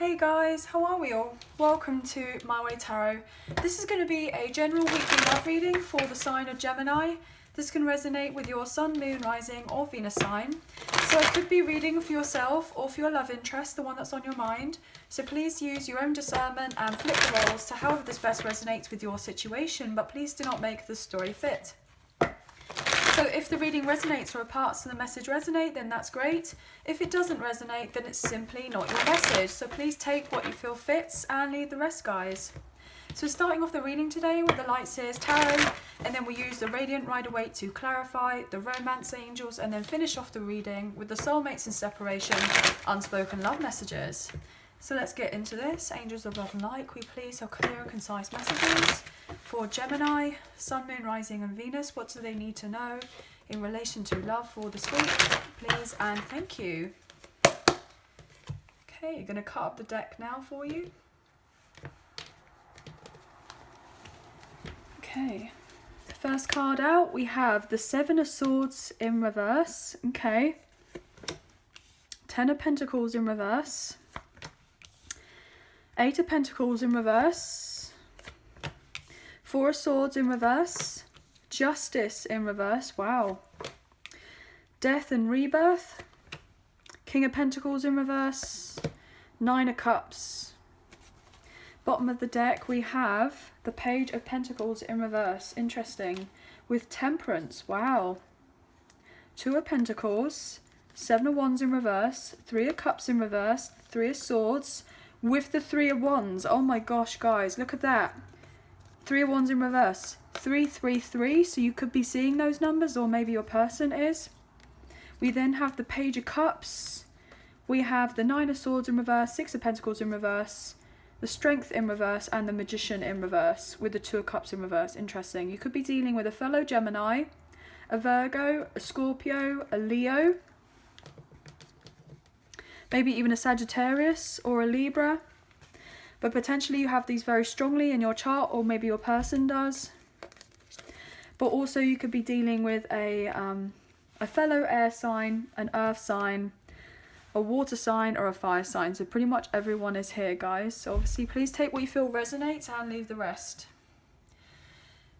Hey guys, how are we all? Welcome to My Way Tarot. This is going to be a general weekly love reading for the sign of Gemini. This can resonate with your Sun, Moon, Rising or Venus sign. So I could be reading for yourself or for your love interest, the one that's on your mind. So please use your own discernment and flip the roles to however this best resonates with your situation, but please do not make the story fit. So if the reading resonates or parts of the message resonate, then that's great. If it doesn't resonate, then it's simply not your message. So please take what you feel fits and leave the rest, guys. So we're starting off the reading today with the Light Seer's Tarot, and then we use the Radiant Rider-Waite to clarify, the Romance Angels, and then finish off the reading with the Soulmates and Separation, unspoken love messages. So let's get into this. Angels of Love and Light, can we please have clear and concise messages for Gemini, Sun, Moon, Rising and Venus? What do they need to know in relation to love for this week, please and thank you. Okay, you're going to cut up the deck now for you. Okay, the first card out, we have the Seven of Swords in reverse. Okay, Ten of Pentacles in reverse, Eight of Pentacles in reverse, Four of Swords in reverse, Justice in reverse, wow, Death and Rebirth, King of Pentacles in reverse, Nine of Cups. Bottom of the deck we have the Page of Pentacles in reverse, interesting, with Temperance, wow, Two of Pentacles, Seven of Wands in reverse, Three of Cups in reverse, Three of Swords, with the Three of Wands. Oh my gosh, guys, look at that. Three of Wands in reverse. 333, so you could be seeing those numbers, or maybe your person is. We then have the Page of Cups. We have the Nine of Swords in reverse, Six of Pentacles in reverse, the Strength in reverse, and the Magician in reverse, with the Two of Cups in reverse. Interesting. You could be dealing with a fellow Gemini, a Virgo, a Scorpio, a Leo, maybe even a Sagittarius or a Libra, but potentially you have these very strongly in your chart, or maybe your person does. But also you could be dealing with a fellow air sign, an earth sign, a water sign or a fire sign. So pretty much everyone is here, guys. So obviously please take what you feel resonates and leave the rest.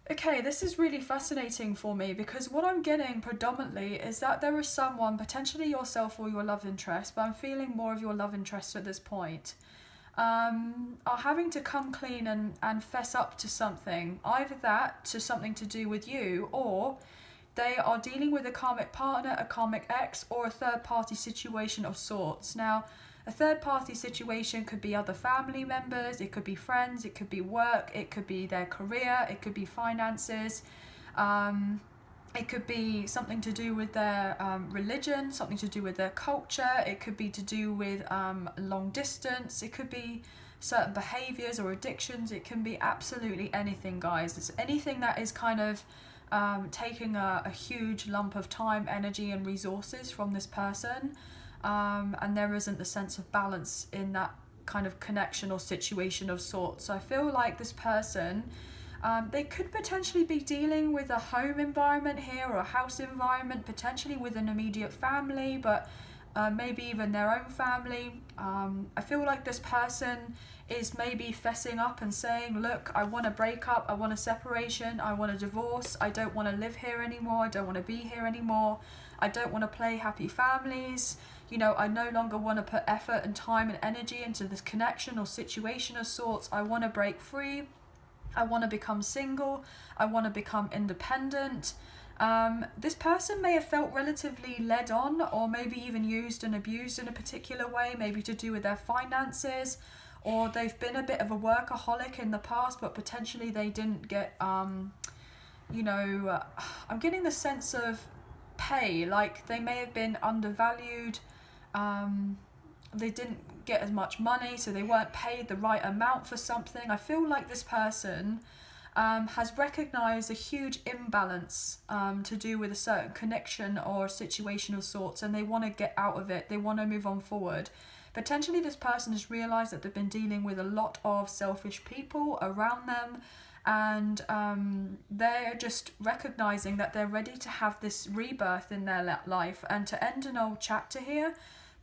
Okay, this is really fascinating for me because what I'm getting predominantly is that there is someone, potentially yourself or your love interest, but I'm feeling more of your love interest at this point, are having to come clean and fess up to something, either that to something to do with you, or they are dealing with a karmic partner, a karmic ex, or a third party situation of sorts. Now, a third party situation could be other family members, it could be friends, it could be work, it could be their career, it could be finances, it could be something to do with their religion, something to do with their culture, it could be to do with long distance, it could be certain behaviours or addictions, it can be absolutely anything, guys. It's anything that is kind of taking a huge lump of time, energy and resources from this person, and there isn't the sense of balance in that kind of connection or situation of sorts. So I feel like this person, they could potentially be dealing with a home environment here, or a house environment, potentially with an immediate family, but maybe even their own family. I feel like this person is maybe fessing up and saying, look, I want a breakup, I want a separation, I want a divorce, I don't want to live here anymore, I don't want to be here anymore, I don't want to play happy families, you know, I no longer want to put effort and time and energy into this connection or situation of sorts, I want to break free, I want to become single, I want to become independent. This person may have felt relatively led on, or maybe even used and abused in a particular way, maybe to do with their finances, or they've been a bit of a workaholic in the past, but potentially they didn't get, you know, I'm getting the sense of pay, like they may have been undervalued, they didn't get as much money, so they weren't paid the right amount for something. I feel like this person has recognised a huge imbalance to do with a certain connection or situation of sorts, and they want to get out of it, they want to move on forward. Potentially this person has realised that they've been dealing with a lot of selfish people around them, and they're just recognising that they're ready to have this rebirth in their life and to end an old chapter here.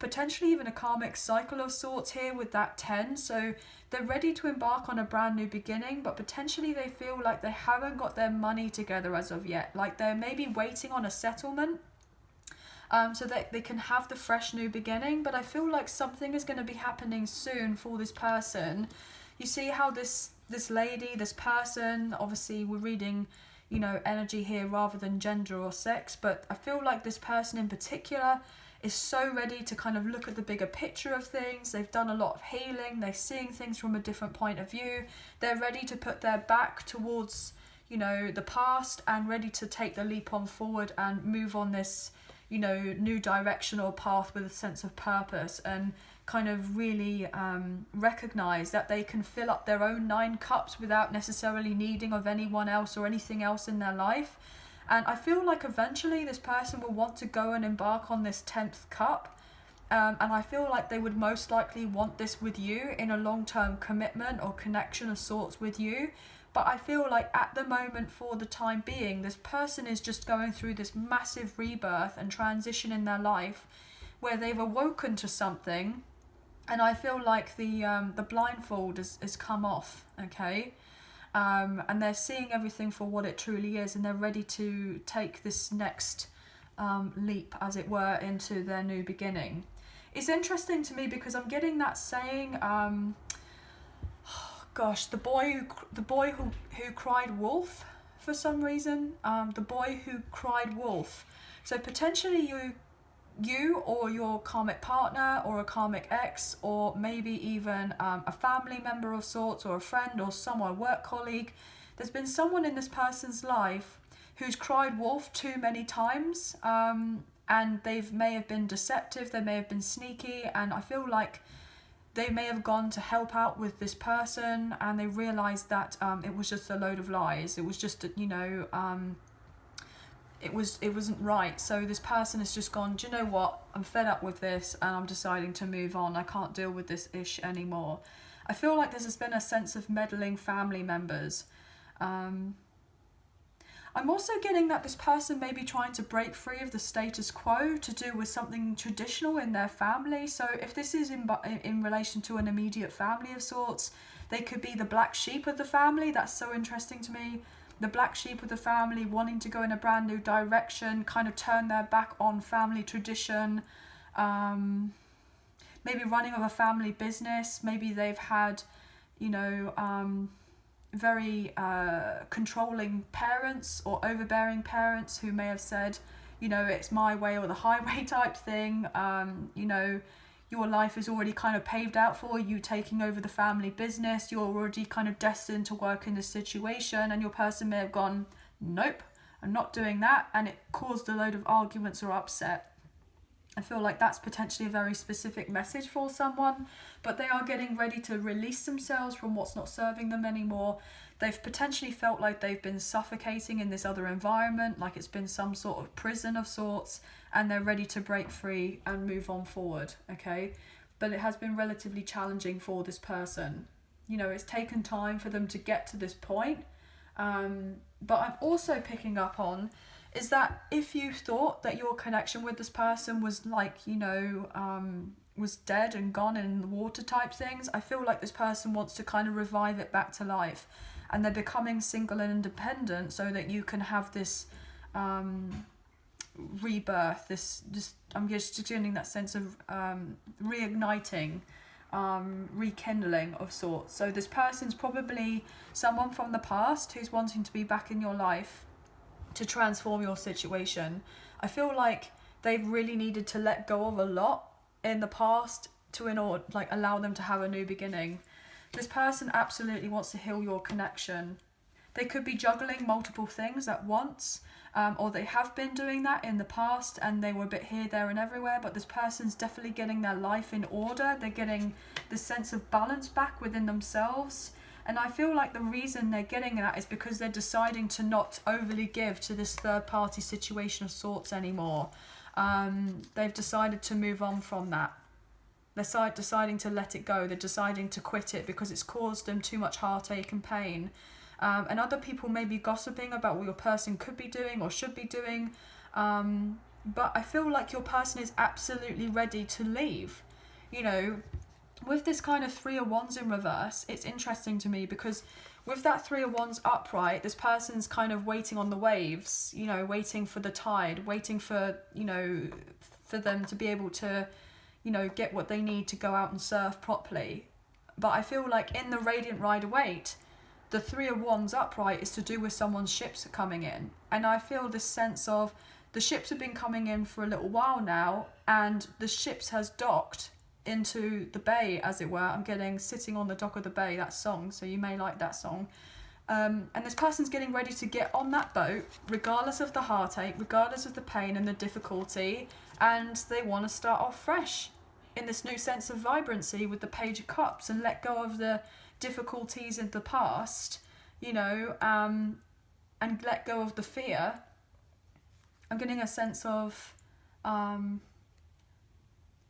potentially even a karmic cycle of sorts here with that 10. So they're ready to embark on a brand new beginning, but potentially they feel like they haven't got their money together as of yet. Like they're maybe waiting on a settlement, so that they can have the fresh new beginning. But I feel like something is going to be happening soon for this person. You see how this lady, this person, obviously we're reading, you know, energy here rather than gender or sex, but I feel like this person in particular is so ready to kind of look at the bigger picture of things. They've done a lot of healing. They're seeing things from a different point of view. They're ready to put their back towards, you know, the past, and ready to take the leap on forward and move on this, you know, new direction or path with a sense of purpose, and kind of really recognize that they can fill up their own 9 cups without necessarily needing of anyone else or anything else in their life. And I feel like eventually this person will want to go and embark on this 10th cup. And I feel like they would most likely want this with you in a long-term commitment or connection of sorts with you. But I feel like at the moment, for the time being, this person is just going through this massive rebirth and transition in their life where they've awoken to something. And I feel like the blindfold has come off, okay? And they're seeing everything for what it truly is, and they're ready to take this next leap, as it were, into their new beginning. It's interesting to me because I'm getting that saying, gosh, the boy who cried wolf for some reason. The boy who cried wolf. So potentially you or your karmic partner or a karmic ex, or maybe even a family member of sorts, or a friend or someone, work colleague. There's been someone in this person's life who's cried wolf too many times, and they may have been deceptive, they may have been sneaky, and I feel like they may have gone to help out with this person, and they realised that it was just a load of lies. It was just, you know, it wasn't right. So this person has just gone, do you know what, I'm fed up with this and I'm deciding to move on. I can't deal with this ish anymore. I feel like there's been a sense of meddling family members. I'm also getting that this person may be trying to break free of the status quo to do with something traditional in their family. So if this is in relation to an immediate family of sorts, they could be the black sheep of the family. That's so interesting to me. The black sheep of the family wanting to go in a brand new direction, kind of turn their back on family tradition, maybe running of a family business. Maybe they've had, you know, very controlling parents or overbearing parents who may have said, you know, it's my way or the highway type thing. You know, your life is already kind of paved out for you taking over the family business. You're already kind of destined to work in this situation, and your person may have gone, nope, I'm not doing that, and it caused a load of arguments or upset. I feel like that's potentially a very specific message for someone, but they are getting ready to release themselves from what's not serving them anymore. They've potentially felt like they've been suffocating in this other environment, like it's been some sort of prison of sorts, and they're ready to break free and move on forward, okay? But it has been relatively challenging for this person. You know, it's taken time for them to get to this point. But I'm also picking up on is that if you thought that your connection with this person was like, you know, was dead and gone and in the water type things, I feel like this person wants to kind of revive it back to life, and they're becoming single and independent so that you can have this rebirth, this I'm just getting that sense of reigniting, rekindling of sorts. So this person's probably someone from the past who's wanting to be back in your life to transform your situation. I feel like they've really needed to let go of a lot in the past to allow them to have a new beginning. This person absolutely wants to heal your connection. They could be juggling multiple things at once, or they have been doing that in the past and they were a bit here, there and everywhere, but this person's definitely getting their life in order. They're getting the sense of balance back within themselves. And I feel like the reason they're getting that is because they're deciding to not overly give to this third party situation of sorts anymore. They've decided to move on from that. They're deciding to let it go. They're deciding to quit it because it's caused them too much heartache and pain. And other people may be gossiping about what your person could be doing or should be doing. but I feel like your person is absolutely ready to leave. You know, with this kind of Three of Wands in reverse, it's interesting to me because with that Three of Wands upright, this person's kind of waiting on the waves, you know, waiting for the tide, waiting for, you know, for them to be able to, you know, get what they need to go out and surf properly. But I feel like in the Radiant Rider-Waite, the Three of Wands upright is to do with someone's ships coming in. And I feel this sense of the ships have been coming in for a little while now, and the ships has docked into the bay, as it were. I'm getting Sitting on the Dock of the Bay, that song, so you may like that song. And this person's getting ready to get on that boat, regardless of the heartache, regardless of the pain and the difficulty, and they want to start off fresh in this new sense of vibrancy with the Page of Cups and let go of the difficulties in the past, you know, and let go of the fear. I'm getting a sense of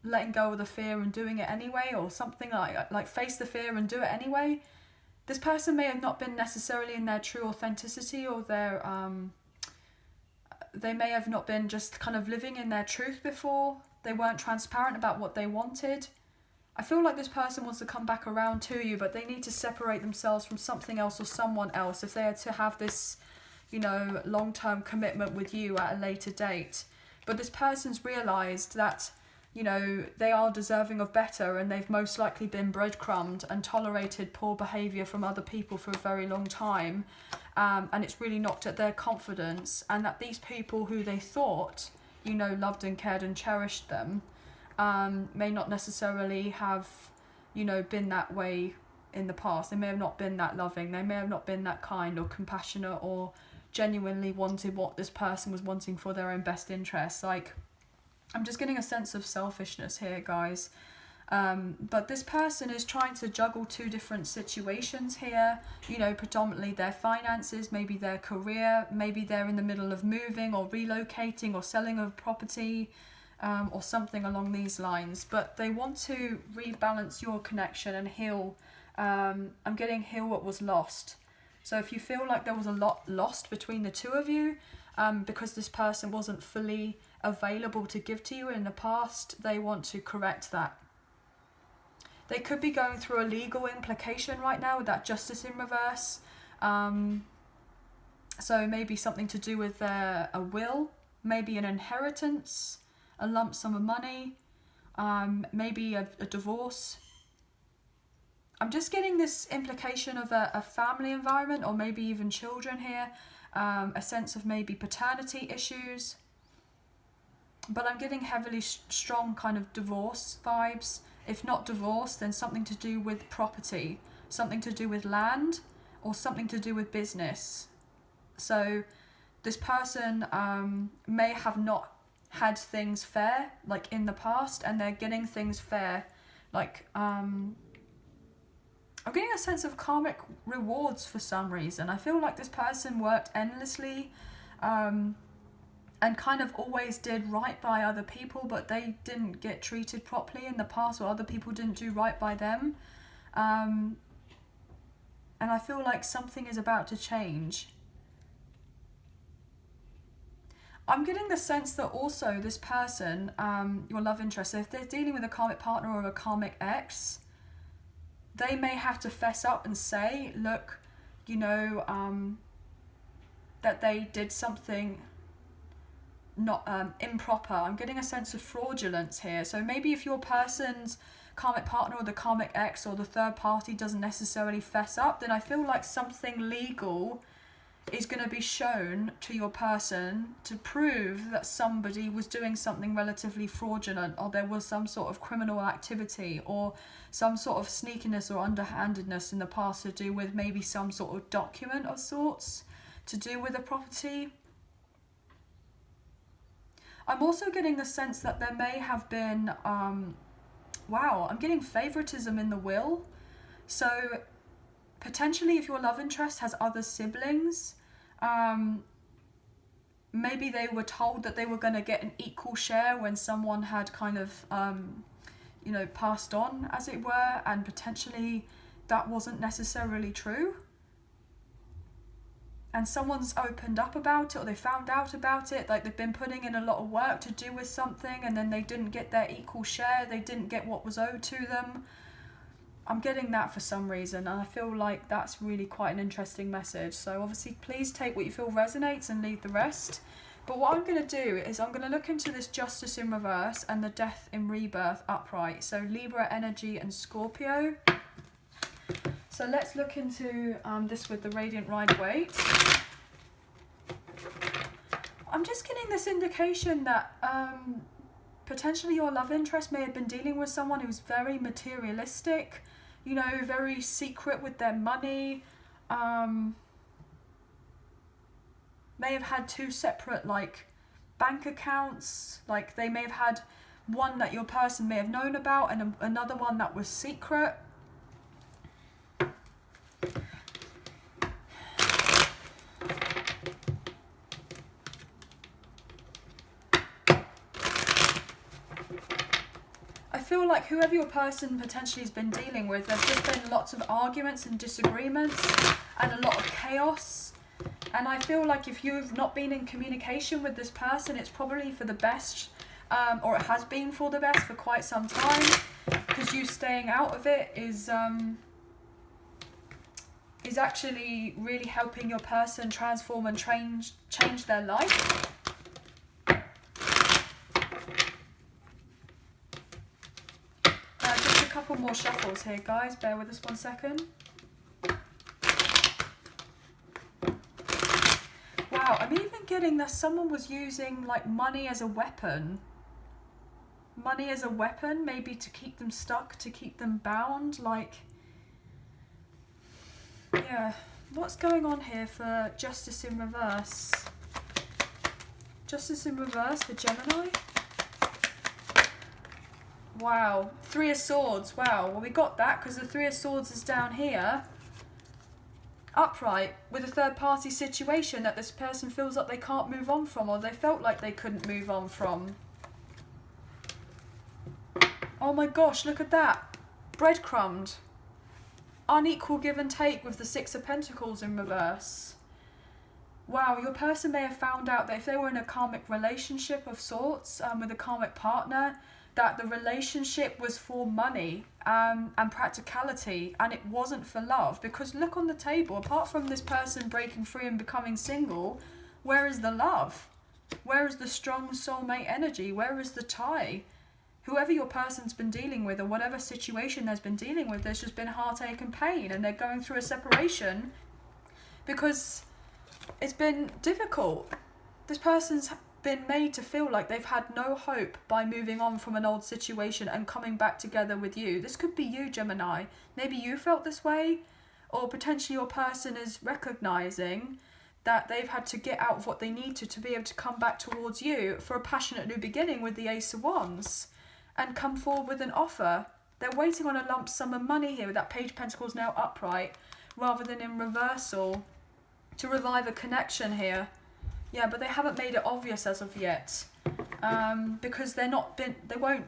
letting go of the fear and doing it anyway, or something like face the fear and do it anyway. This person may have not been necessarily in their true authenticity, or their they may have not been just kind of living in their truth before. They weren't transparent about what they wanted. I feel like this person wants to come back around to you, but they need to separate themselves from something else or someone else if they are to have this, you know, long-term commitment with you at a later date. But this person's realised that, you know, they are deserving of better, and they've most likely been breadcrumbed and tolerated poor behaviour from other people for a very long time, and it's really knocked at their confidence, and that these people who they thought, you know, loved and cared and cherished them, may not necessarily have, you know, been that way in the past. They may have not been that loving, they may have not been that kind or compassionate or genuinely wanted what this person was wanting for their own best interests. Like, I'm just getting a sense of selfishness here, guys. But this person is trying to juggle two different situations here, you know, predominantly their finances, maybe their career, maybe they're in the middle of moving or relocating or selling a property, or something along these lines. But they want to rebalance your connection and heal. I'm getting heal what was lost. So if you feel like there was a lot lost between the two of you, because this person wasn't fully available to give to you in the past, they want to correct that. They could be going through a legal implication right now with that Justice in reverse. So maybe something to do with a will, maybe an inheritance, a lump sum of money, maybe a divorce. I'm just getting this implication of a family environment, or maybe even children here, a sense of maybe paternity issues. But I'm getting heavily strong kind of divorce vibes. If not divorce, then something to do with property, something to do with land, or something to do with business. So this person may have not had things fair, like in the past, and they're getting things fair. Like, I'm getting a sense of karmic rewards for some reason. I feel like this person worked endlessly, and kind of always did right by other people, but they didn't get treated properly in the past, or other people didn't do right by them. And I feel like something is about to change. I'm getting the sense that also this person, your love interest, so if they're dealing with a karmic partner or a karmic ex, they may have to fess up and say, look, you know, that they did something not improper. I'm getting a sense of fraudulence here. So maybe if your person's karmic partner or the karmic ex or the third party doesn't necessarily fess up, then I feel like something legal is going to be shown to your person to prove that somebody was doing something relatively fraudulent, or there was some sort of criminal activity or some sort of sneakiness or underhandedness in the past to do with maybe some sort of document of sorts to do with a property. I'm also getting the sense that there may have been, wow, I'm getting favoritism in the will. So potentially if your love interest has other siblings, maybe they were told that they were going to get an equal share when someone had kind of, you know, passed on, as it were, and potentially that wasn't necessarily true. and someone's opened up about it, or they found out about it, like they've been putting in a lot of work to do with something, and then they didn't get their equal share, they didn't get what was owed to them. I'm getting that for some reason, and I feel like that's really quite an interesting message. So obviously please take what you feel resonates and leave the rest. But what I'm going to do is I'm going to look into this Justice in reverse and the Death in rebirth upright. So Libra energy and Scorpio. So let's look into this with the Radiant Rider-Waite. I'm just getting this indication that potentially your love interest may have been dealing with someone who's very materialistic, you know, very secret with their money, may have had two separate like bank accounts, like they may have had one that your person may have known about and another one that was secret. I feel like whoever your person potentially has been dealing with, there's just been lots of arguments and disagreements and a lot of chaos. And I feel like if you've not been in communication with this person, it's probably for the best, or it has been for the best for quite some time, because you staying out of it is actually really helping your person transform and change their life. Just a couple more shuffles here, guys. Bear with us 1 second. Wow, I'm even getting that someone was using like money as a weapon. Money as a weapon, maybe to keep them stuck, to keep them bound, like... Yeah, what's going on here for Justice in reverse? Justice in reverse for Gemini? Wow, Three of Swords, wow. Well, we got that because the Three of Swords is down here. Upright, with a third party situation that this person feels like they can't move on from, or they felt like they couldn't move on from. Oh my gosh, look at that. Breadcrumbed. Unequal give and take with the Six of Pentacles in reverse. Wow, your person may have found out that if they were in a karmic relationship of sorts with a karmic partner, that the relationship was for money and practicality, and it wasn't for love. Because look on the table, apart from this person breaking free and becoming single, where is the love? Where is the strong soulmate energy? Where is the tie? Whoever your person's been dealing with, or whatever situation there's been dealing with, there's just been heartache and pain, and they're going through a separation because it's been difficult. This person's been made to feel like they've had no hope by moving on from an old situation and coming back together with you. This could be you, Gemini. Maybe you felt this way, or potentially your person is recognizing that they've had to get out of what they need to be able to come back towards you for a passionate new beginning with the Ace of Wands and come forward with an offer. They're waiting on a lump sum of money here with that Page of Pentacles now upright rather than in reversal to revive a connection here. Yeah, but they haven't made it obvious as of yet, because they won't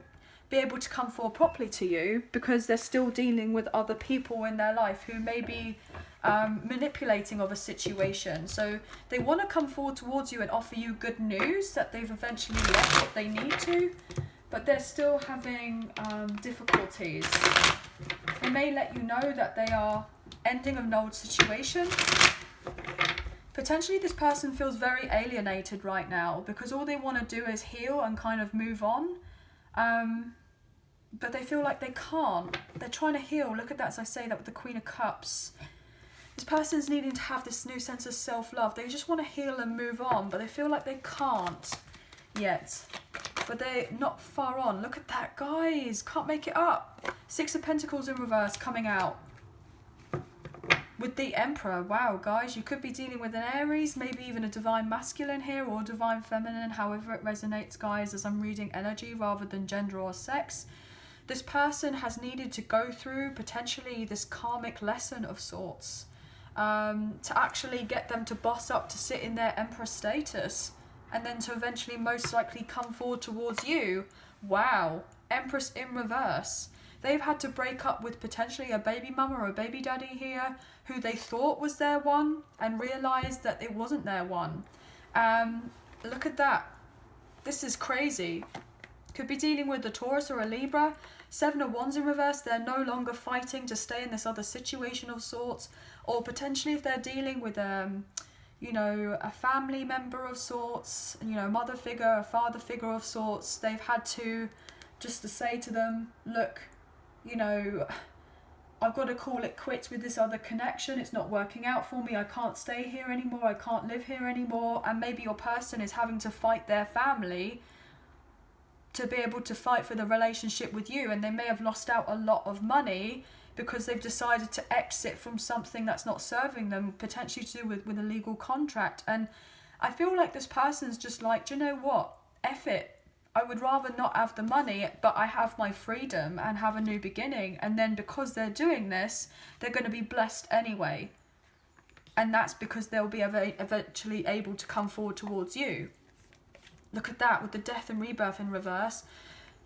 be able to come forward properly to you because they're still dealing with other people in their life who may be manipulating of a situation. So they want to come forward towards you and offer you good news that they've eventually left what they need to, but they're still having difficulties. They may let you know that they are ending an old situation. Potentially this person feels very alienated right now because all they want to do is heal and kind of move on. But they feel like they can't. They're trying to heal. Look at that as I say that with the Queen of Cups. This person's needing to have this new sense of self-love. They just want to heal and move on, but they feel like they can't yet. But they're not far on. Look at that, guys. Can't make it up. Six of Pentacles in reverse coming out. With the Emperor, wow, guys, you could be dealing with an Aries, maybe even a divine masculine here, or divine feminine, however it resonates, guys, as I'm reading energy rather than gender or sex. This person has needed to go through potentially this karmic lesson of sorts to actually get them to boss up to sit in their Emperor status, and then to eventually most likely come forward towards you. Wow, Empress in reverse. they've had to break up with potentially a baby mama or a baby daddy here who they thought was their one and realised that it wasn't their one. Look at that. This is crazy. Could be dealing with a Taurus or a Libra. 7 of Wands in reverse. They're no longer fighting to stay in this other situation of sorts. Or potentially if they're dealing with you know, a family member of sorts, you know, mother figure, a father figure of sorts, they've had to just to say to them, look, you know, I've got to call it quits with this other connection. It's not working out for me. I can't stay here anymore. I can't live here anymore. And maybe your person is having to fight their family to be able to fight for the relationship with you. And they may have lost out a lot of money because they've decided to exit from something that's not serving them, potentially to do with a legal contract. And I feel like this person's just like, do you know what? F it. I would rather not have the money, but I have my freedom and have a new beginning. And then because they're doing this, they're going to be blessed anyway. And that's because they'll be eventually able to come forward towards you. Look at that with the death and rebirth in reverse.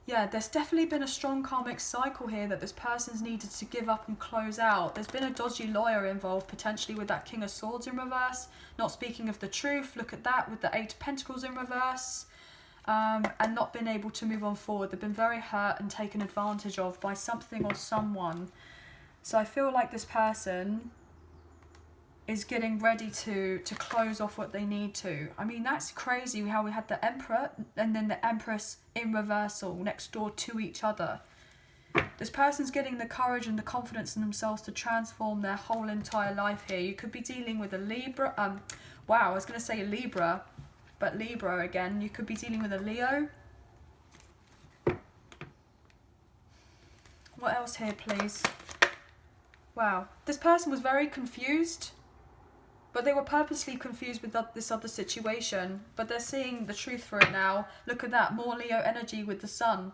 Yeah, there's definitely been a strong karmic cycle here that this person's needed to give up and close out. There's been a dodgy lawyer involved, potentially with that King of Swords in reverse. Not speaking of the truth. Look at that with the 8 of Pentacles in reverse. And not been able to move on forward. They've been very hurt and taken advantage of by something or someone. So I feel like this person is getting ready to close off what they need to. I mean, that's crazy how we had the Emperor and then the Empress in reversal next door to each other. This person's getting the courage and the confidence in themselves to transform their whole entire life here. You could be dealing with a Libra. Wow, I was going to say Libra, but Libra again. You could be dealing with a Leo. What else here, please? Wow, this person was very confused. But they were purposely confused with this other situation. But they're seeing the truth for it now. Look at that. More Leo energy with the sun.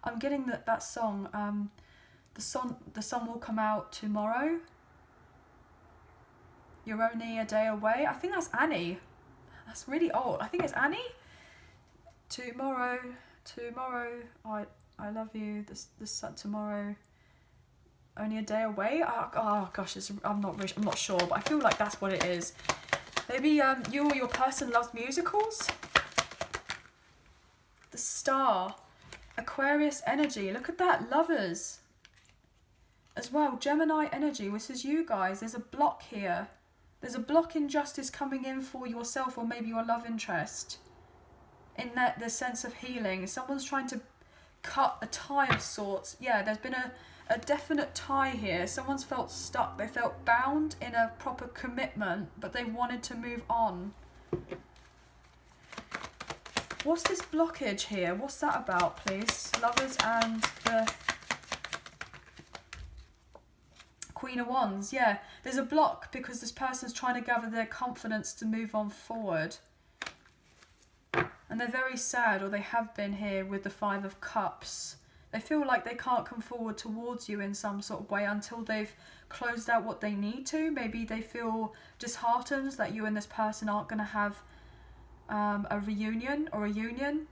I'm getting that song. The sun will come out tomorrow. You're only a day away. I think that's Annie. That's really old. I think it's Annie. Tomorrow. I love you. The sun tomorrow. Only a day away. Oh gosh, I'm not sure, but I feel like that's what it is. Maybe you or your person loves musicals. The Star, Aquarius energy. Look at that, Lovers. As well, Gemini energy. This is you guys. There's a block here. There's a block in justice coming in for yourself or maybe your love interest. In that, the sense of healing. Someone's trying to cut a tie of sorts. Yeah, there's been a definite tie here. Someone's felt stuck. They felt bound in a proper commitment, but they wanted to move on. What's this blockage here? What's that about, please? Lovers and the Queen of Wands. Yeah, there's a block because this person's trying to gather their confidence to move on forward. And they're very sad, or they have been here with the 5 of Cups. They feel like they can't come forward towards you in some sort of way until they've closed out what they need to. Maybe they feel disheartened that you and this person aren't going to have a reunion or a union.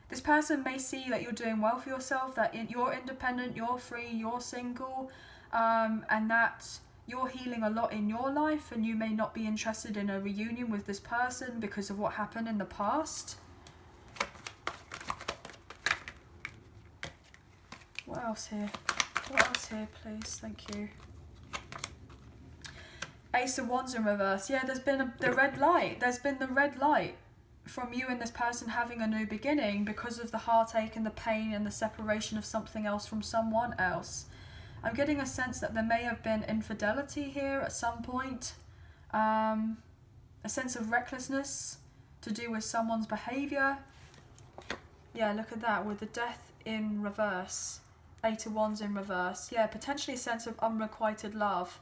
This person may see that you're doing well for yourself, that you're independent, you're free, you're single, and that you're healing a lot in your life, and you may not be interested in a reunion with this person because of what happened in the past. What else here? What else here, please? Thank you. Ace of Wands in reverse. Yeah, there's been the red light. There's been the red light from you and this person having a new beginning because of the heartache and the pain and the separation of something else from someone else. I'm getting a sense that there may have been infidelity here at some point. A sense of recklessness to do with someone's behaviour. Yeah, look at that with the death in reverse. 8 of Wands in reverse. Yeah, potentially a sense of unrequited love.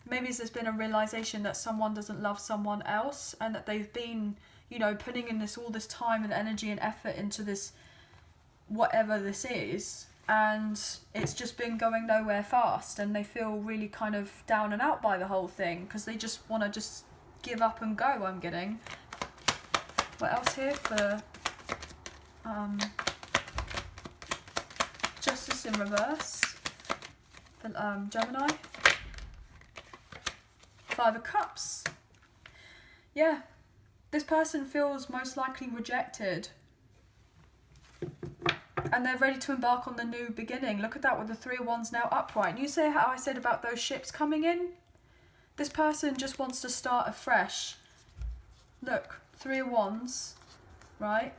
Maybe there's been a realisation that someone doesn't love someone else and that they've been, you know, putting in all this time and energy and effort into this, whatever this is, and it's just been going nowhere fast, and they feel really kind of down and out by the whole thing because they just want to just give up and go, I'm getting. What else here for Justice in reverse for Gemini. 5 of Cups. Yeah, this person feels most likely rejected. And they're ready to embark on the new beginning. Look at that with the 3 of Wands now upright. And you say how I said about those ships coming in? This person just wants to start afresh. Look, 3 of Wands, right?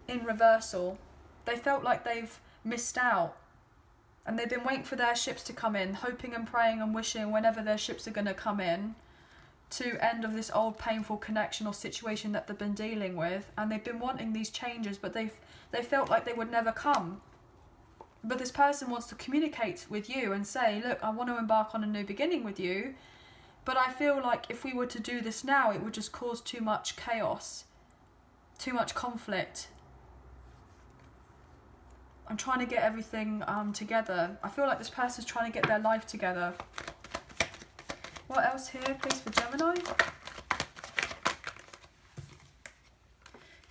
In reversal. They felt like they've missed out. And they've been waiting for their ships to come in, hoping and praying and wishing whenever their ships are going to come in to end of this old painful connection or situation that they've been dealing with. And they've been wanting these changes, but they felt like they would never come. But this person wants to communicate with you and say, look, I want to embark on a new beginning with you, but I feel like if we were to do this now, it would just cause too much chaos, too much conflict. I'm trying to get everything together. I feel like this person's trying to get their life together. What else here, please, for Gemini?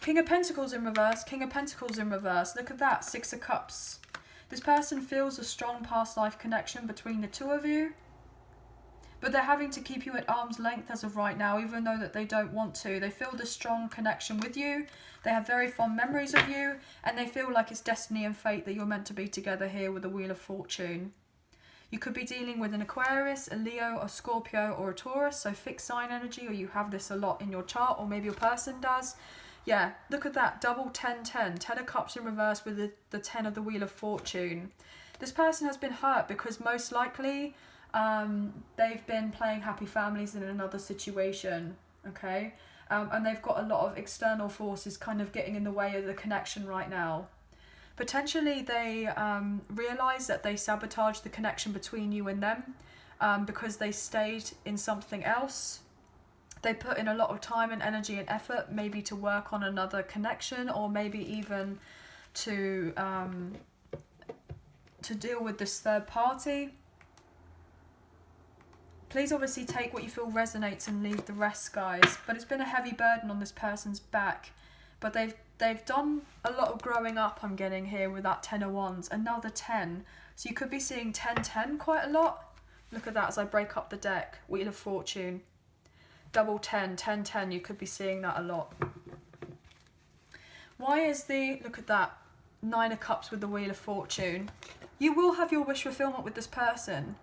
King of Pentacles in reverse, King of Pentacles in reverse. Look at that, 6 of Cups. This person feels a strong past life connection between the 2 of you. But they're having to keep you at arm's length as of right now, even though that they don't want to. They feel this strong connection with you. They have very fond memories of you. And they feel like it's destiny and fate that you're meant to be together here with the Wheel of Fortune. You could be dealing with an Aquarius, a Leo, a Scorpio, or a Taurus. So fixed sign energy, or you have this a lot in your chart, or maybe your person does. Yeah, look at that, double 10-10. 10 of Cups in reverse with the 10 of the Wheel of Fortune. This person has been hurt because most likely they've been playing happy families in another situation, okay? And they've got a lot of external forces kind of getting in the way of the connection right now. Potentially they realise that they sabotaged the connection between you and them because they stayed in something else. They put in a lot of time and energy and effort, maybe to work on another connection, or maybe even to deal with this third party. Please obviously take what you feel resonates and leave the rest, guys. But it's been a heavy burden on this person's back. But they've done a lot of growing up, I'm getting here, with that 10 of Wands. Another 10. So you could be seeing 10-10 quite a lot. Look at that as I break up the deck. Wheel of Fortune. Double 10, 10-10. You could be seeing that a lot. Why is the... Look at that. 9 of Cups with the Wheel of Fortune. You will have your wish fulfillment with this person.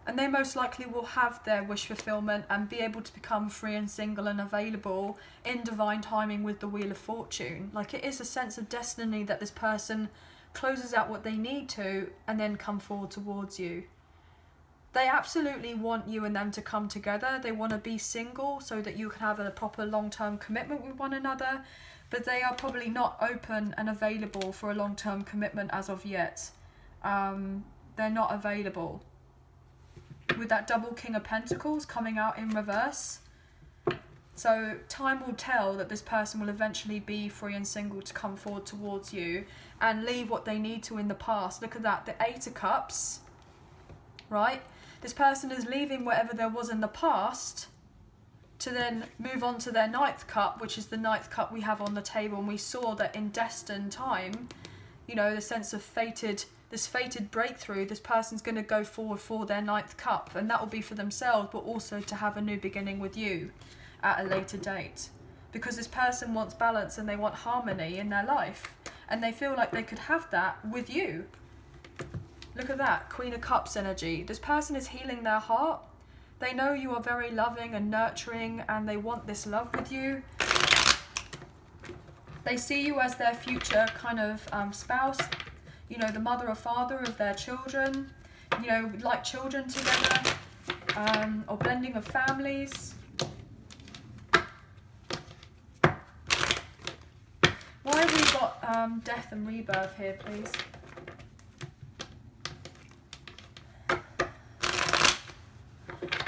And they most likely will have their wish fulfillment and be able to become free and single and available in divine timing with the Wheel of Fortune. Like, it is a sense of destiny that this person closes out what they need to and then come forward towards you. They absolutely want you and them to come together. They want to be single so that you can have a proper long-term commitment with one another. But they are probably not open and available for a long-term commitment as of yet. They're not available. With that double King of Pentacles coming out in reverse. So time will tell that this person will eventually be free and single to come forward towards you and leave what they need to in the past. Look at that, the 8 of Cups, right? This person is leaving whatever there was in the past to then move on to their 9th cup, which is the 9th cup we have on the table. And we saw that in destined time, you know, the sense of this fated breakthrough, this person's going to go forward for their 9th cup, and that will be for themselves, but also to have a new beginning with you at a later date. Because this person wants balance and they want harmony in their life, and they feel like they could have that with you. Look at that, Queen of Cups energy. This person is healing their heart. They know you are very loving and nurturing, and they want this love with you. They see you as their future kind of spouse, you know, the mother or father of their children, you know, like children together, or blending of families. Why have we got death and rebirth here, please?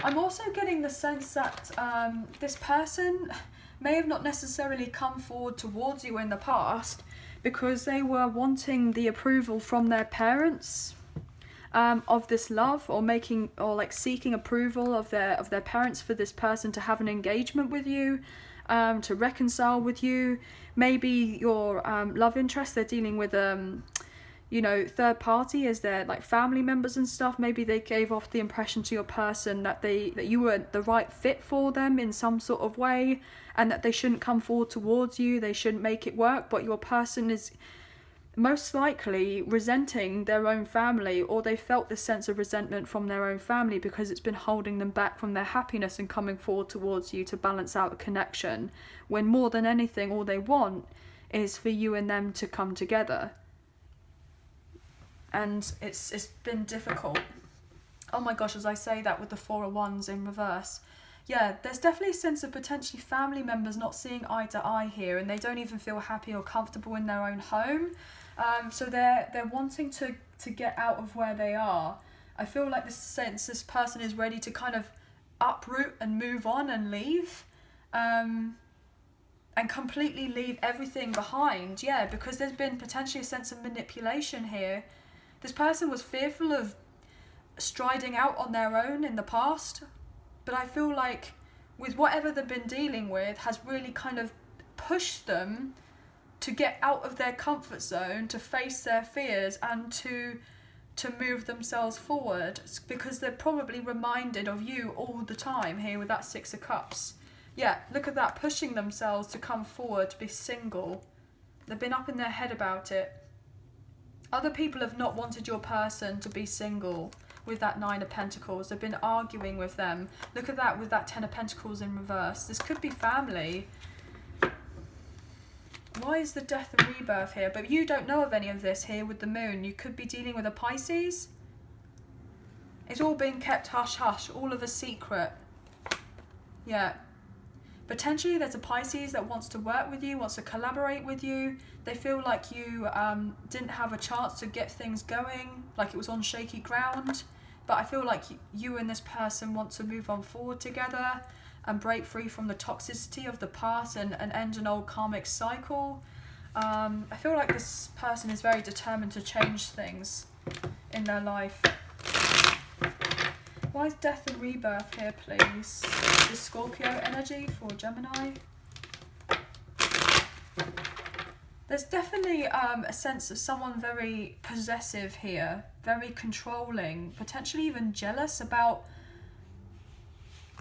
I'm also getting the sense that this person may have not necessarily come forward towards you in the past because they were wanting the approval from their parents of this love, or like seeking approval of their parents for this person to have an engagement with you. to reconcile with you. Maybe your love interest, they're dealing with you know, third party as their like family members and stuff. Maybe they gave off the impression to your person that you weren't the right fit for them in some sort of way, and that they shouldn't come forward towards you, they shouldn't make it work. But your person is most likely resenting their own family, or they felt this sense of resentment from their own family because it's been holding them back from their happiness and coming forward towards you to balance out a connection, when more than anything all they want is for you and them to come together. And it's been difficult. Oh my gosh, as I say that with the Four of Wands in reverse, yeah, there's definitely a sense of potentially family members not seeing eye to eye here, and they don't even feel happy or comfortable in their own home. So they're wanting to get out of where they are. I feel like this person is ready to kind of uproot and move on and leave, and completely leave everything behind. Yeah, because there's been potentially a sense of manipulation here. This person was fearful of striding out on their own in the past, but I feel like with whatever they've been dealing with has really kind of pushed them to get out of their comfort zone, to face their fears, and to move themselves forward, because they're probably reminded of you all the time here with that Six of Cups. Yeah, look at that, pushing themselves to come forward, to be single. They've been up in their head about it. Other people have not wanted your person to be single with that Nine of Pentacles. They've been arguing with them. Look at that with that Ten of Pentacles in reverse. This could be family. Why is the Death and Rebirth here? But you don't know of any of this here with the Moon. You could be dealing with a Pisces. It's all been kept hush-hush, all of a secret. Yeah. Potentially there's a Pisces that wants to work with you, wants to collaborate with you. They feel like you didn't have a chance to get things going, like it was on shaky ground. But I feel like you and this person want to move on forward together and break free from the toxicity of the past and end an old karmic cycle. I feel like this person is very determined to change things in their life. Why is Death and Rebirth here, please? The Scorpio energy for Gemini. There's definitely a sense of someone very possessive here, very controlling, potentially even jealous about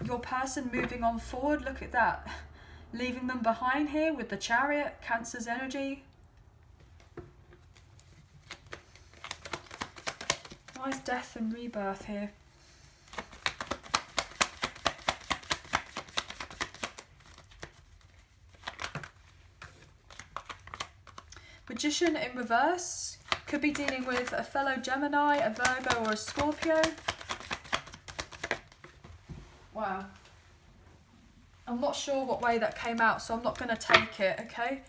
your person moving on forward. Look at that. Leaving them behind here with the Chariot, Cancer's energy. Why is Death and Rebirth here? Magician in reverse. Could be dealing with a fellow Gemini, a Virgo or a Scorpio. Wow. I'm not sure what way that came out, so I'm not going to take it, okay?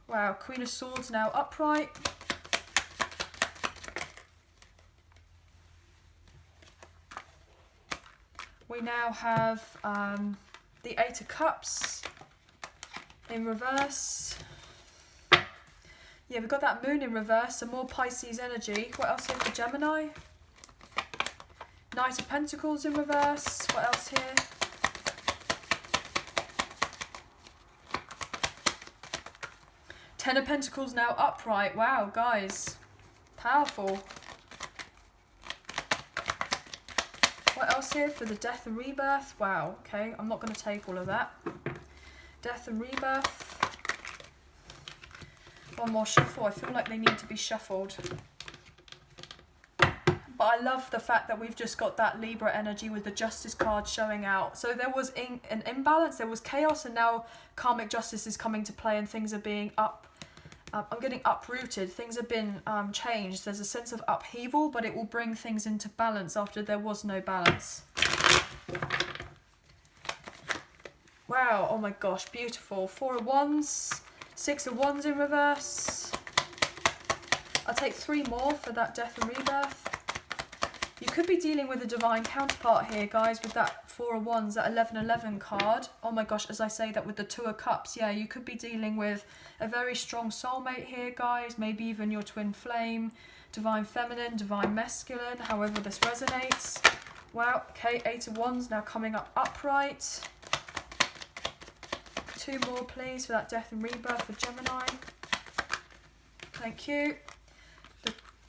Wow, Queen of Swords now upright. We now have the Eight of Cups in reverse. Yeah, we've got that Moon in reverse, some more Pisces energy. What else here for Gemini? Knight of Pentacles in reverse. What else here? Ten of Pentacles now upright. Wow, guys. Powerful. What else here for the Death and Rebirth? Wow, okay. I'm not going to take all of that. Death and Rebirth. One more shuffle. I feel like they need to be shuffled. But I love the fact that we've just got that Libra energy with the Justice card showing out. So there was an imbalance, there was chaos, and now karmic justice is coming to play and things are being I'm getting uprooted. Things have been changed. There's a sense of upheaval, but it will bring things into balance after there was no balance. Wow, oh my gosh, beautiful. Four of Wands, Six of Wands in reverse. I'll take three more for that Death and Rebirth. You could be dealing with a divine counterpart here, guys, with that Four of Wands, that 1111 card. Oh my gosh, as I say that with the Two of Cups, yeah, you could be dealing with a very strong soulmate here, guys. Maybe even your twin flame, divine feminine, divine masculine, however this resonates. Wow, okay, Eight of Wands now coming up upright. 2 more, please, for that death and rebirth for Gemini. Thank you.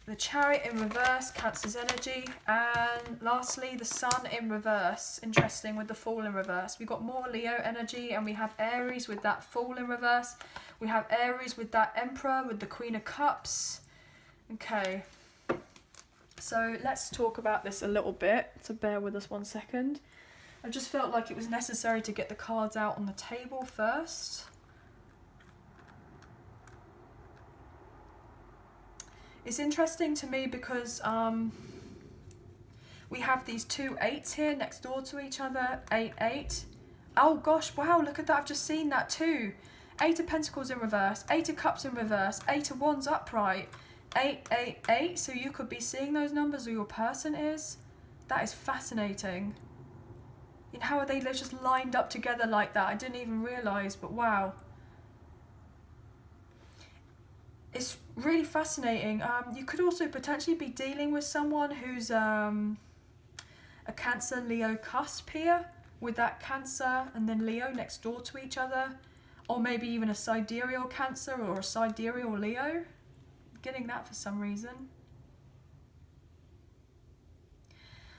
The Chariot in reverse, Cancer's energy. And lastly, the Sun in reverse. Interesting, with the Fool in reverse. We've got more Leo energy, and we have Aries with that Fool in reverse. We have Aries with that Emperor, with the Queen of Cups. Okay. So let's talk about this a little bit. So bear with us 1 second. I just felt like it was necessary to get the cards out on the table first. It's interesting to me because we have these 2 8s here next door to each other. 8, 8. Oh gosh, wow, look at that. I've just seen that too. 8 of Pentacles in reverse. 8 of Cups in reverse. 8 of Wands upright. 8, 8, 8. So you could be seeing those numbers, or your person is. That is fascinating. You know, how are they just lined up together like that? I didn't even realise, but wow. It's really fascinating. You could also potentially be dealing with someone who's a Cancer Leo cusp here, with that Cancer and then Leo next door to each other, or maybe even a sidereal Cancer or a sidereal Leo. I'm getting that for some reason.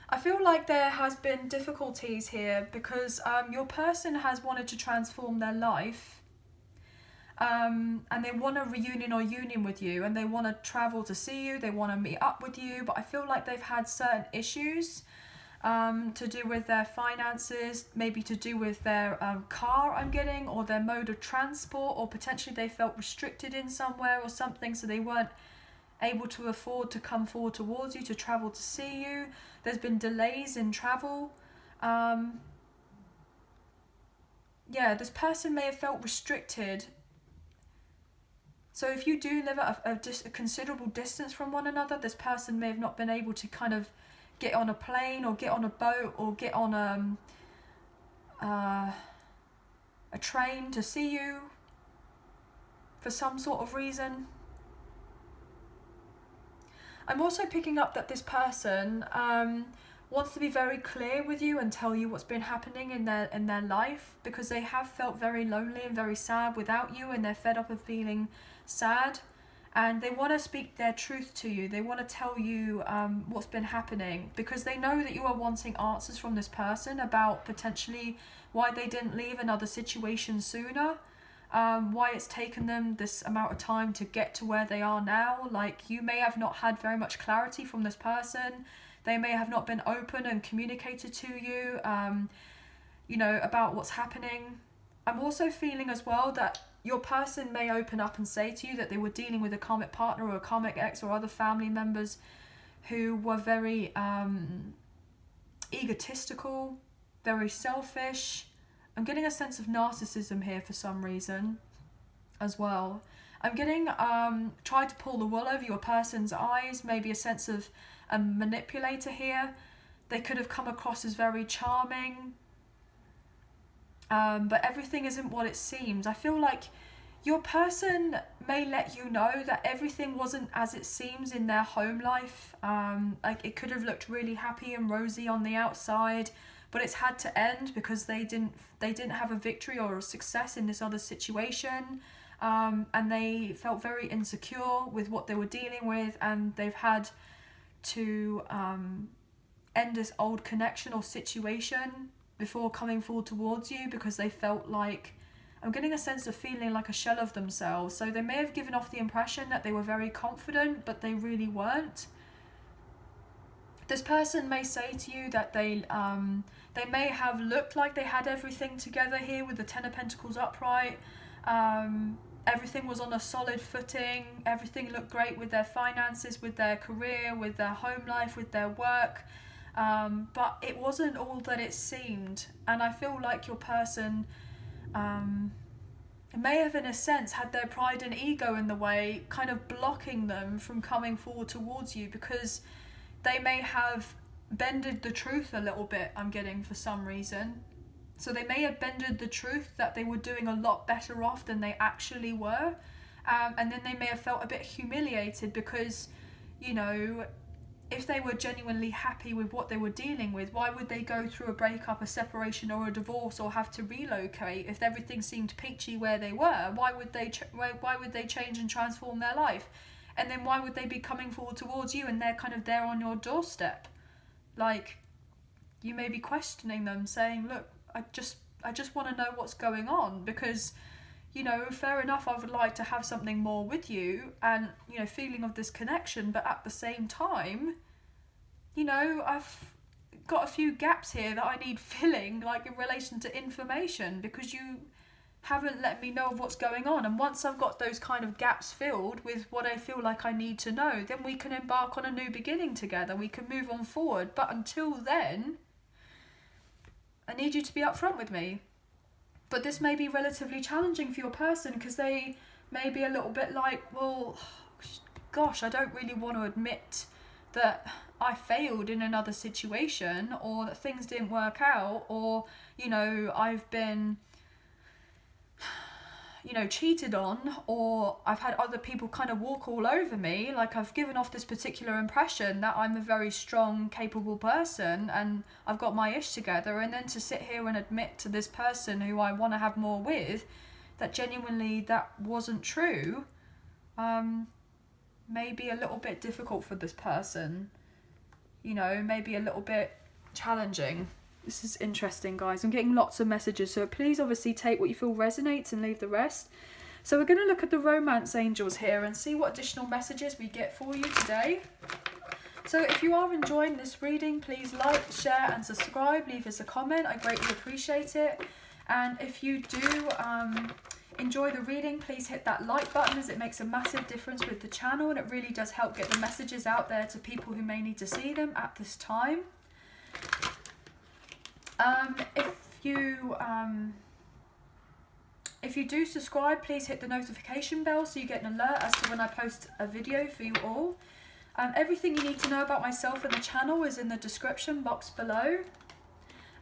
I feel like there has been difficulties here because your person has wanted to transform their life. And they want a reunion or union with you, and they want to travel to see you, they want to meet up with you, but I feel like they've had certain issues to do with their finances, maybe to do with their car, I'm getting, or their mode of transport, or potentially they felt restricted in somewhere or something, so they weren't able to afford to come forward towards you, to travel to see you. There's been delays in travel. Yeah, this person may have felt restricted. So if you do live at a considerable distance from one another, this person may have not been able to kind of get on a plane or get on a boat or get on a train to see you for some sort of reason. I'm also picking up that this person wants to be very clear with you and tell you what's been happening in their life, because they have felt very lonely and very sad without you, and they're fed up of feeling sad, and they want to speak their truth to you. They want to tell you what's been happening, because they know that you are wanting answers from this person about potentially why they didn't leave another situation sooner, why it's taken them this amount of time to get to where they are now. Like, you may have not had very much clarity from this person. They may have not been open and communicated to you, you know, about what's happening. I'm also feeling as well that your person may open up and say to you that they were dealing with a karmic partner or a karmic ex or other family members who were very egotistical, very selfish. I'm getting a sense of narcissism here for some reason as well. I'm getting tried to pull the wool over your person's eyes, maybe a sense of a manipulator here. They could have come across as very charming, but everything isn't what it seems. I feel like your person may let you know that everything wasn't as it seems in their home life. Like, it could have looked really happy and rosy on the outside, but it's had to end because they didn't have a victory or a success in this other situation, and they felt very insecure with what they were dealing with, and they've had to end this old connection or situation before coming forward towards you, because they felt like, I'm getting a sense of feeling like a shell of themselves. So they may have given off the impression that they were very confident, but they really weren't. This person may say to you that they may have looked like they had everything together here with the Ten of Pentacles upright. Everything was on a solid footing. Everything looked great with their finances, with their career, with their home life, with their work. But it wasn't all that it seemed. And I feel like your person may have, in a sense, had their pride and ego in the way, kind of blocking them from coming forward towards you, because they may have bended the truth a little bit, I'm getting, for some reason. So they may have bended the truth that they were doing a lot better off than they actually were. And then they may have felt a bit humiliated because, you know, if they were genuinely happy with what they were dealing with, why would they go through a breakup, a separation, or a divorce, or have to relocate if everything seemed peachy where they were? Why would they change and transform their life? And then why would they be coming forward towards you and they're kind of there on your doorstep? Like, you may be questioning them, saying, look, I just want to know what's going on, because, you know, fair enough, I would like to have something more with you and, you know, feeling of this connection, but at the same time, you know, I've got a few gaps here that I need filling, like in relation to information, because you haven't let me know of what's going on. And once I've got those kind of gaps filled with what I feel like I need to know, then we can embark on a new beginning together. We can move on forward. But until then, I need you to be upfront with me. But this may be relatively challenging for your person, because they may be a little bit like, well, gosh, I don't really want to admit that I failed in another situation, or that things didn't work out, or, you know, I've been, you know, cheated on, or I've had other people kind of walk all over me. Like, I've given off this particular impression that I'm a very strong, capable person and I've got my ish together, and then to sit here and admit to this person who I want to have more with that genuinely that wasn't true, may be a little bit difficult for this person, you know, maybe a little bit challenging. This is interesting, guys. I'm getting lots of messages, so please obviously take what you feel resonates and leave the rest. So we're going to look at the romance angels here and see what additional messages we get for you today. So if you are enjoying this reading, please like, share and subscribe. Leave us a comment. I greatly appreciate it. And if you do enjoy the reading, please hit that like button, as it makes a massive difference with the channel, and it really does help get the messages out there to people who may need to see them at this time. If you do subscribe, please hit the notification bell so you get an alert as to when I post a video for you all. Everything you need to know about myself and the channel is in the description box below.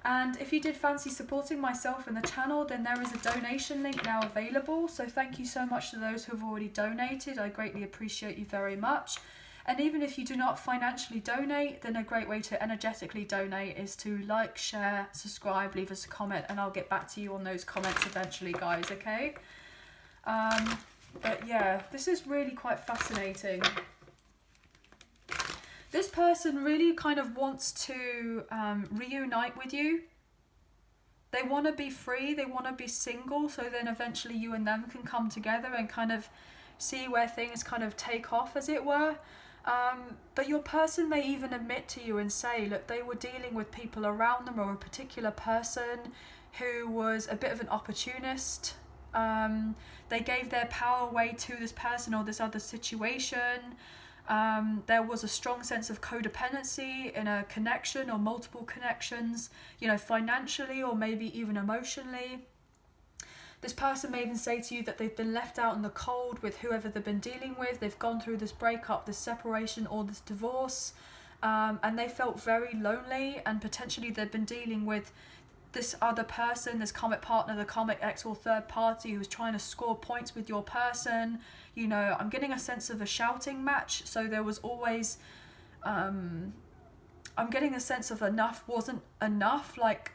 And if you did fancy supporting myself and the channel, then there is a donation link now available. So thank you so much to those who have already donated. I greatly appreciate you very much. And even if you do not financially donate, then a great way to energetically donate is to like, share, subscribe, leave us a comment, and I'll get back to you on those comments eventually, guys, okay? But yeah, this is really quite fascinating. This person really kind of wants to reunite with you. They want to be free, they want to be single, so then eventually you and them can come together and kind of see where things kind of take off, as it were. But your person may even admit to you and say, look, they were dealing with people around them, or a particular person who was a bit of an opportunist. They gave their power away to this person or this other situation. There was a strong sense of codependency in a connection or multiple connections, you know, financially or maybe even emotionally. This person may even say to you that they've been left out in the cold with whoever they've been dealing with. They've gone through this breakup, this separation, or this divorce, and they felt very lonely, and potentially they've been dealing with this other person, this karmic partner, the karmic ex or third party who's trying to score points with your person. You know, I'm getting a sense of a shouting match, so there was always, I'm getting a sense of enough wasn't enough, like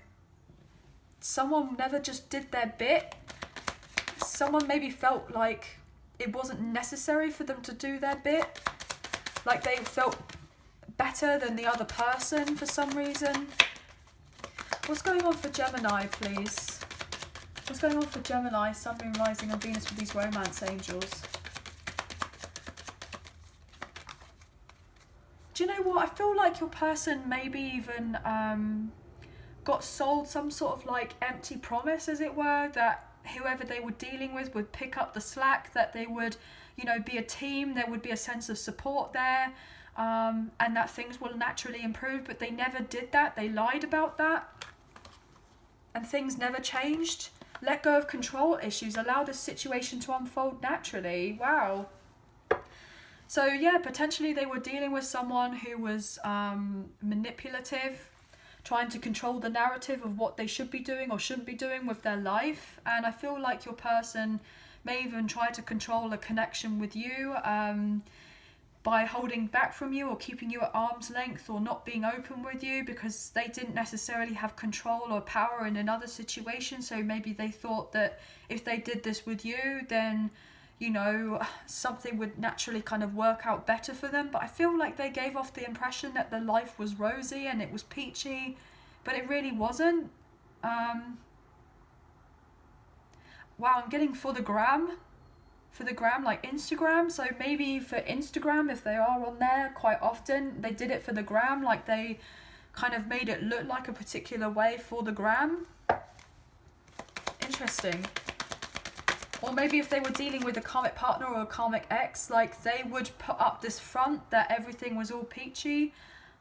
someone never just did their bit. Someone maybe felt like it wasn't necessary for them to do their bit, like they felt better than the other person for some reason. What's going on for Gemini, please? What's going on for Gemini, Sun, Moon, Rising and Venus with these romance angels? Do you know what? I feel like your person maybe even got sold some sort of like empty promise, as it were, that whoever they were dealing with would pick up the slack, that they would, you know, be a team, there would be a sense of support there, and that things will naturally improve, but they never did that. They lied about that, and things never changed. Let go of control issues, allow this situation to unfold naturally. Wow. So yeah, potentially they were dealing with someone who was manipulative, trying to control the narrative of what they should be doing or shouldn't be doing with their life. And I feel like your person may even try to control a connection with you. by holding back from you or keeping you at arm's length or not being open with you because they didn't necessarily have control or power in another situation. So maybe they thought that if they did this with you, then, you know, something would naturally kind of work out better for them. But I feel like they gave off the impression that the life was rosy and it was peachy, but it really wasn't. Wow, I'm getting for the gram, like Instagram. So maybe for Instagram, if they are on there quite often, they did it for the gram, like they kind of made it look like a particular way for the gram. Interesting. Or maybe if they were dealing with a karmic partner or a karmic ex, like they would put up this front that everything was all peachy,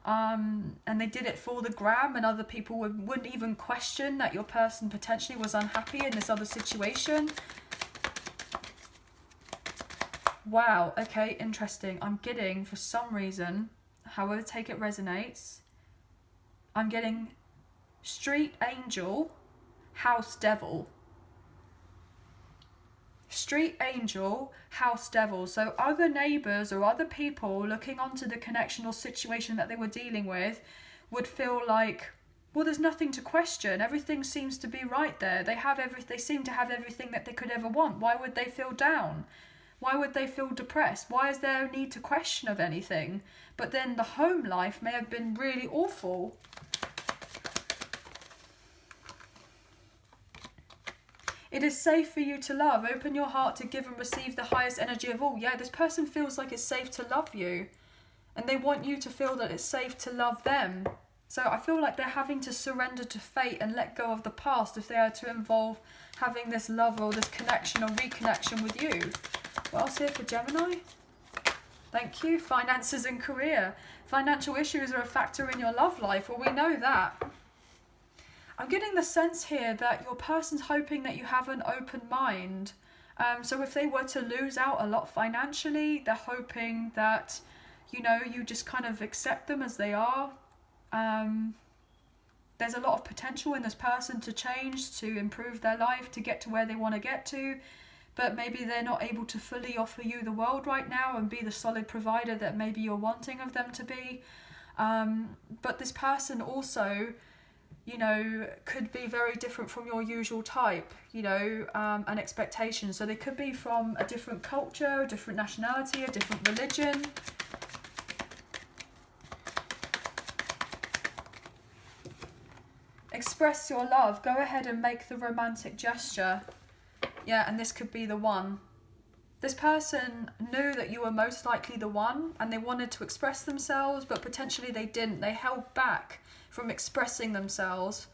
and they did it for the gram, and other people wouldn't even question that your person potentially was unhappy in this other situation. Wow, okay, interesting. I'm getting, for some reason, however take it resonates, I'm getting street angel, house devil. Street angel, house devil. So other neighbours or other people looking onto the connection or situation that they were dealing with would feel like, well, there's nothing to question. Everything seems to be right there. They seem to have everything that they could ever want. Why would they feel down? Why would they feel depressed? Why is there a need to question of anything? But then the home life may have been really awful. It is safe for you to love. Open your heart to give and receive the highest energy of all. Yeah, this person feels like it's safe to love you. And they want you to feel that it's safe to love them. So I feel like they're having to surrender to fate and let go of the past if they are to involve having this love or this connection or reconnection with you. What else here for Gemini? Thank you. Finances and career. Financial issues are a factor in your love life. Well, we know that. I'm getting the sense here that your person's hoping that you have an open mind. So if they were to lose out a lot financially, they're hoping that, you know, you just kind of accept them as they are. There's a lot of potential in this person to change, to improve their life, to get to where they want to get to. But maybe they're not able to fully offer you the world right now and be the solid provider that maybe you're wanting of them to be. But this person also, you know, could be very different from your usual type, you know, and expectations. So they could be from a different culture, a different nationality, a different religion. Express your love. Go ahead and make the romantic gesture. Yeah, and this could be the one. This person knew that you were most likely the one and they wanted to express themselves, but potentially they didn't. They held back from expressing themselves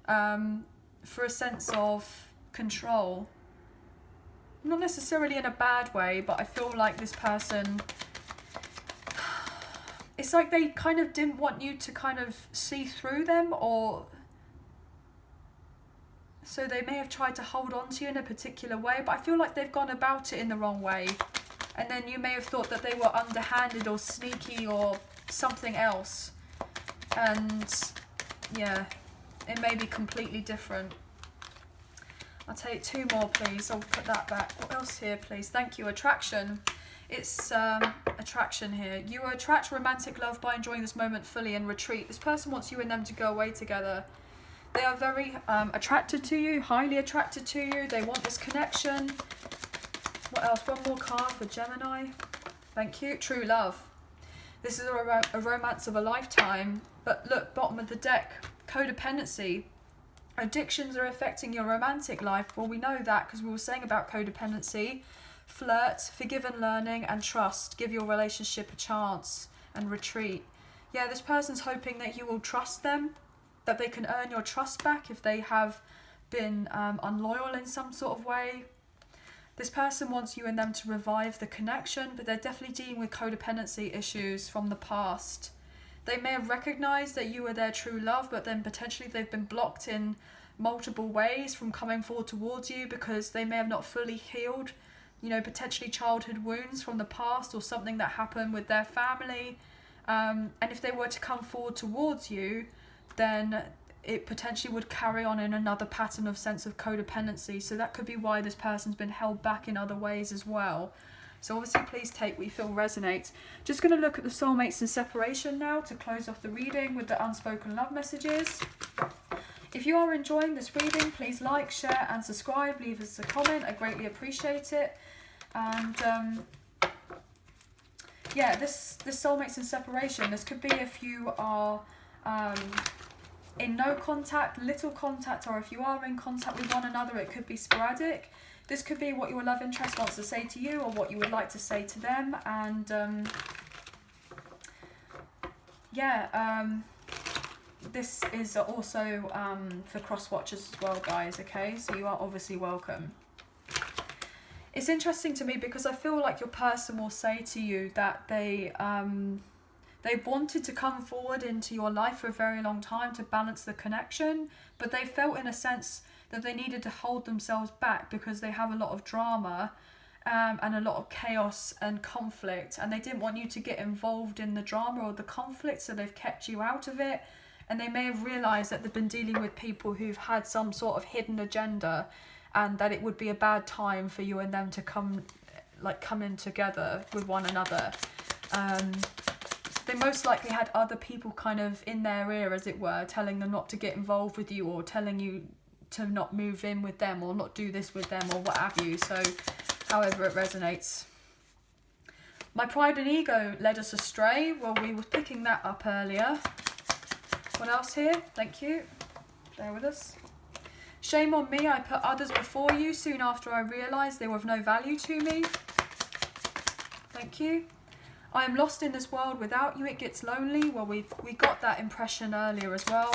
for a sense of control. Not necessarily in a bad way, but I feel like this person, it's like they kind of didn't want you to kind of see through them, or so they may have tried to hold on to you in a particular way, but I feel like they've gone about it in the wrong way. And then you may have thought that they were underhanded or sneaky or something else. And yeah, it may be completely different. I'll take two more, please. I'll put that back. What else here, please? Thank you. Attraction. It's attraction here. You attract romantic love by enjoying this moment fully and retreat. This person wants you and them to go away together. They are very attracted to you, highly attracted to you. They want this connection. What else? One more card for Gemini. Thank you. True love. This is a romance of a lifetime. But look, bottom of the deck, codependency. Addictions are affecting your romantic life. Well, we know that because we were saying about codependency. Flirt, forgive and learning, and trust. Give your relationship a chance and retreat. Yeah, this person's hoping that you will trust them, that they can earn your trust back if they have been unloyal in some sort of way. This person wants you and them to revive the connection, but they're definitely dealing with codependency issues from the past. They may have recognised that you were their true love, but then potentially they've been blocked in multiple ways from coming forward towards you because they may have not fully healed, you know, potentially childhood wounds from the past or something that happened with their family. And if they were to come forward towards you, then it potentially would carry on in another pattern of sense of codependency. So that could be why this person's been held back in other ways as well. So obviously please take what you feel resonates. Just going to look at the soulmates and separation now to close off the reading with the unspoken love messages. If you are enjoying this reading, please like, share and subscribe. Leave us a comment. I greatly appreciate it. And yeah, this soulmates and separation, this could be if you are in no contact, little contact, or if you are in contact with one another, it could be sporadic. This could be what your love interest wants to say to you or what you would like to say to them. And yeah, this is also for cross watchers as well, guys, okay? So you are obviously welcome. It's interesting to me because I feel like your person will say to you that they wanted to come forward into your life for a very long time to balance the connection, but they felt in a sense that they needed to hold themselves back because they have a lot of drama and a lot of chaos and conflict, and they didn't want you to get involved in the drama or the conflict, so they've kept you out of it. And they may have realised that they've been dealing with people who've had some sort of hidden agenda, and that it would be a bad time for you and them to come in together with one another. They most likely had other people kind of in their ear, as it were, telling them not to get involved with you, or telling you to not move in with them, or not do this with them, or what have you. So however it resonates. My pride and ego led us astray. Well, we were picking that up earlier. What else here? Thank you. Bear with us. Shame on me, I put others before you soon after I realised they were of no value to me. Thank you. I am lost in this world without you, it gets lonely. Well, we got that impression earlier as well.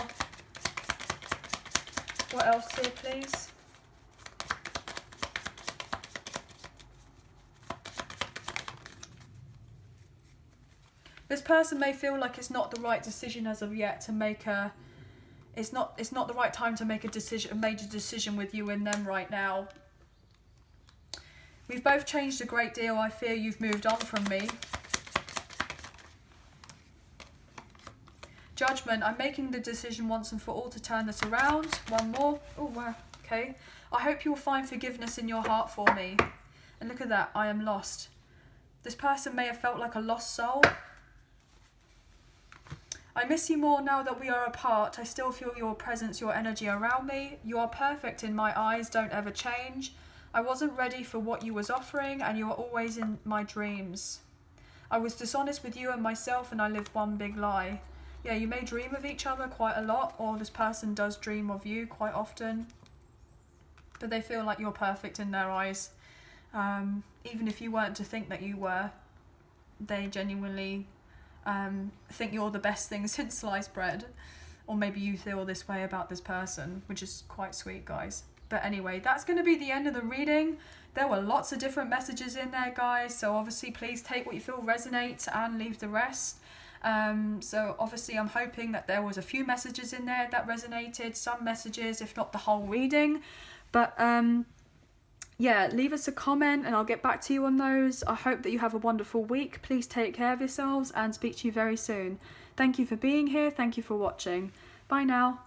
What else here, please? This person may feel like it's not the right decision as of yet to make a... It's not the right time to make a major decision with you and them right now. We've both changed a great deal. I fear you've moved on from me. Judgment. I'm making the decision once and for all to turn this around. One more. Oh, wow. Okay. I hope you will find forgiveness in your heart for me. And look at that. I am lost. This person may have felt like a lost soul. I miss you more now that we are apart. I still feel your presence, your energy around me. You are perfect in my eyes, don't ever change. I wasn't ready for what you was offering, and you are always in my dreams. I was dishonest with you and myself, and I lived one big lie. Yeah, you may dream of each other quite a lot, or this person does dream of you quite often. But they feel like you're perfect in their eyes. Even if you weren't to think that you were, they genuinely... think you're the best thing since sliced bread, or maybe you feel this way about this person, which is quite sweet, guys. But anyway, that's going to be the end of the reading. There were lots of different messages in there, guys, so obviously please take what you feel resonates and leave the rest. So obviously I'm hoping that there was a few messages in there that resonated, some messages, if not the whole reading. But yeah, leave us a comment and I'll get back to you on those. I hope that you have a wonderful week. Please take care of yourselves and speak to you very soon. Thank you for being here. Thank you for watching. Bye now.